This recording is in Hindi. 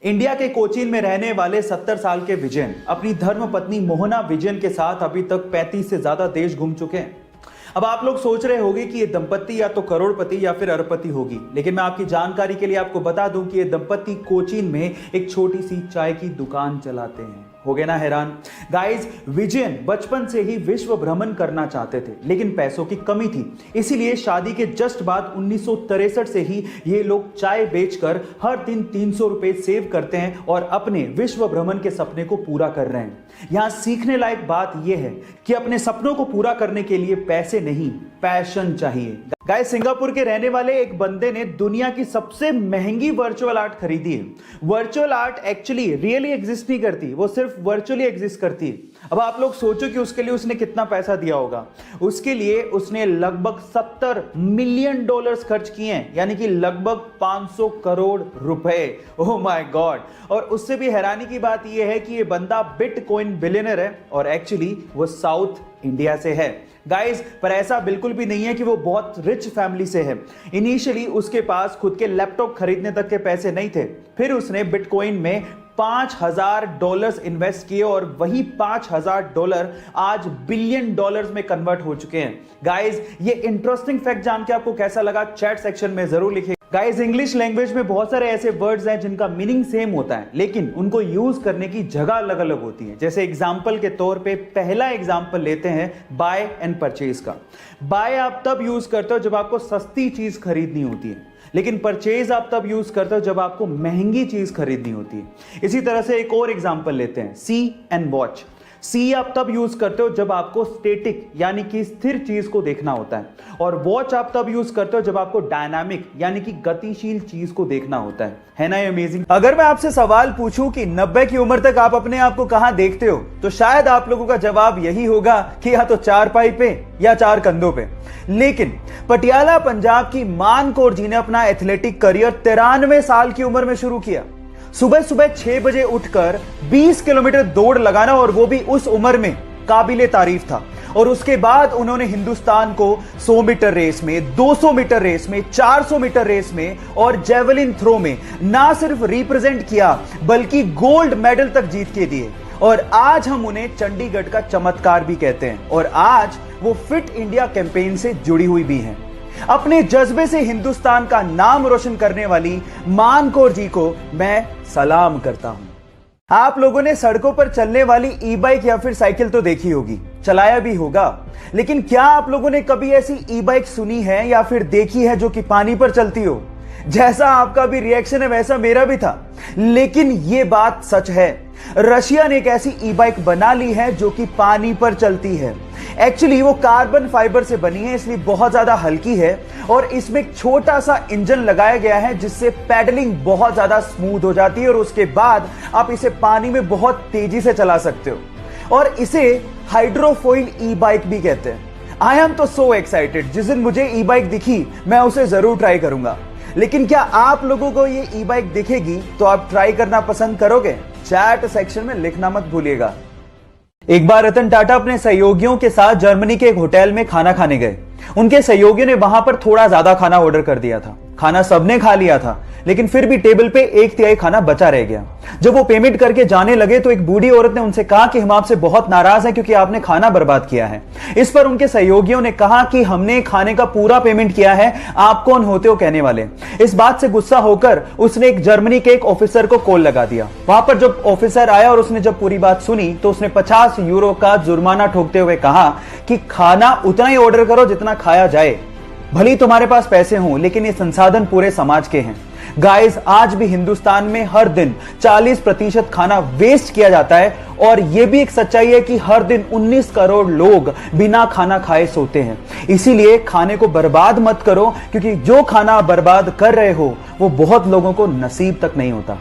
इंडिया के कोचीन में रहने वाले 70 साल के विजयन अपनी धर्म पत्नी मोहना विजयन के साथ अभी तक 35 से ज्यादा देश घूम चुके हैं। अब आप लोग सोच रहे होंगे कि ये दंपत्ति या तो करोड़पति या फिर अरबपति होगी, लेकिन मैं आपकी जानकारी के लिए आपको बता दूं कि ये दंपत्ति कोचीन में एक छोटी सी चाय की दुकान चलाते हैं। हो गए ना हैरान? गाइस, विजयन बचपन से ही विश्व भ्रमण करना चाहते थे, लेकिन पैसों की कमी थी। इसीलिए शादी के जस्ट बाद 1963 से ही ये लोग चाय बेचकर हर दिन 300 रुपए सेव करते हैं और अपने विश्व भ्रमण के सपने को पूरा कर रहे हैं। यहां सीखने लायक बात यह है कि अपने सपनों को पूरा करने के लिए पैसे नहीं, पैशन चाहिए। गाइस, सिंगापुर के रहने वाले एक बंदे ने दुनिया की सबसे महंगी वर्चुअल आर्ट खरीदी है। Virtual art actually really exist नहीं करती, वो सिर्फ वर्चुअली एग्जिस्ट करती है। अब आप लोग सोचो कि उसके लिए उसने कितना पैसा दिया होगा। उसके लिए उसने लगभग $70 मिलियन खर्च किए हैं, यानी कि लगभग 500 करोड़ रुपए। Oh my God. और उससे भी हैरानी की बात यह है कि यह बंदा बिटकॉइन बिलियनर है और एक्चुअली वो साउथ इंडिया से है। गाइस, पर ऐसा बिल्कुल भी नहीं है कि वो बहुत रिच फैमिली से है। इनिशियली उसके पास खुद के लैपटॉप खरीदने तक के पैसे नहीं थे, फिर उसने बिटकॉइन में $5000 इन्वेस्ट किए और वही $5000 आज $बिलियन में कन्वर्ट हो चुके हैं। गाइस, ये इंटरेस्टिंग फैक्ट जान के आपको कैसा लगा चैट सेक्शन में जरूर लिखिए। गाइस, इंग्लिश लैंग्वेज में बहुत सारे ऐसे वर्ड्स हैं जिनका मीनिंग सेम होता है, लेकिन उनको यूज करने की जगह अलग अलग होती है। जैसे एग्जांपल के तौर पे पहला एग्जांपल लेते हैं बाय एंड परचेज का। बाय आप तब यूज करते हो जब आपको सस्ती चीज खरीदनी होती है, लेकिन परचेज आप तब यूज करते हो जब आपको महंगी चीज खरीदनी होती है। इसी तरह से एक और एग्जांपल लेते हैं सी एंड वॉच। सी आप तब यूज करते हो जब आपको स्टैटिक यानी कि स्थिर चीज को देखना होता है, और वॉच आप तब यूज करते हो जब आपको डायनामिक यानी कि गतिशील चीज को देखना होता है ना? ये अमेजिंग। अगर मैं आपसे सवाल पूछूं कि 90 की उम्र तक आप अपने आप को कहां देखते हो, तो शायद आप लोगों का जवाब यही होगा कि या तो चारपाई पे या चार कंधों पे। लेकिन पटियाला पंजाब की मान कौर जी ने अपना एथलेटिक करियर 93 साल की उम्र में शुरू किया। सुबह सुबह 6 बजे उठकर 20 किलोमीटर दौड़ लगाना, और वो भी उस उम्र में, काबिले तारीफ था। और उसके बाद उन्होंने हिंदुस्तान को 100 मीटर रेस में, 200 मीटर रेस में, 400 मीटर रेस में और जेवलिन थ्रो में ना सिर्फ रिप्रेजेंट किया बल्कि गोल्ड मेडल तक जीत के दिए। और आज हम उन्हें चंडीगढ़ का चमत्कार भी कहते हैं, और आज वो फिट इंडिया कैंपेन से जुड़ी हुई भी हैं। अपने जज्बे से हिंदुस्तान का नाम रोशन करने वाली मान कौर जी को मैं सलाम करता हूं। आप लोगों ने सड़कों पर चलने वाली ई बाइक या फिर साइकिल तो देखी होगी, चलाया भी होगा, लेकिन क्या आप लोगों ने कभी ऐसी ई बाइक सुनी है या फिर देखी है जो कि पानी पर चलती हो? जैसा आपका भी रिएक्शन है वैसा मेरा भी था, लेकिन यह बात सच है। रशिया ने एक ऐसी ई बाइक बना ली है जो कि पानी पर चलती है। एक्चुअली वो कार्बन फाइबर से बनी है, इसलिए बहुत ज्यादा हल्की है, और इसमें एक छोटा सा इंजन लगाया गया है जिससे पैडलिंग बहुत ज्यादा स्मूथ हो जाती है, और उसके बाद आप इसे पानी में बहुत तेजी से चला सकते हो। और इसे हाइड्रोफोइल ई बाइक भी कहते हैं। आई एम तो सो एक्साइटेड, जिस दिन मुझे ई बाइक दिखी मैं उसे जरूर ट्राई करूंगा। लेकिन क्या आप लोगों को ये ई बाइक दिखेगी तो आप ट्राई करना पसंद करोगे? चैट सेक्शन में लिखना मत भूलिएगा। एक बार रतन टाटा अपने सहयोगियों के साथ जर्मनी के एक होटल में खाना खाने गए। उनके सहयोगियों ने वहां पर थोड़ा ज्यादा खाना ऑर्डर कर दिया था। खाना सबने खा लिया था, लेकिन फिर भी टेबल पे 1/3 खाना बचा रह गया। जब वो पेमेंट करके जाने लगे तो एक बूढ़ी औरत ने उनसे कहा कि हम आपसे बहुत नाराज हैं क्योंकि आपने खाना बर्बाद किया है। इस पर उनके सहयोगियों ने कहा कि हमने खाने का पूरा पेमेंट किया है, आप कौन होते हो कहने वाले। इस बात से गुस्सा होकर उसने एक जर्मनी के एक ऑफिसर को कॉल लगा दिया। वहां पर जब ऑफिसर आया और उसने जब पूरी बात सुनी तो उसने 50 यूरो का जुर्माना ठोकते हुए कहा कि खाना उतना ही ऑर्डर करो जितना खाया जाए। भले तुम्हारे पास पैसे हों, लेकिन ये संसाधन पूरे समाज के हैं। गाइस, आज भी हिंदुस्तान में हर दिन 40% खाना वेस्ट किया जाता है, और यह भी एक सच्चाई है कि हर दिन 19 करोड़ लोग बिना खाना खाए सोते हैं। इसीलिए खाने को बर्बाद मत करो, क्योंकि जो खाना बर्बाद कर रहे हो वो बहुत लोगों को नसीब तक नहीं होता।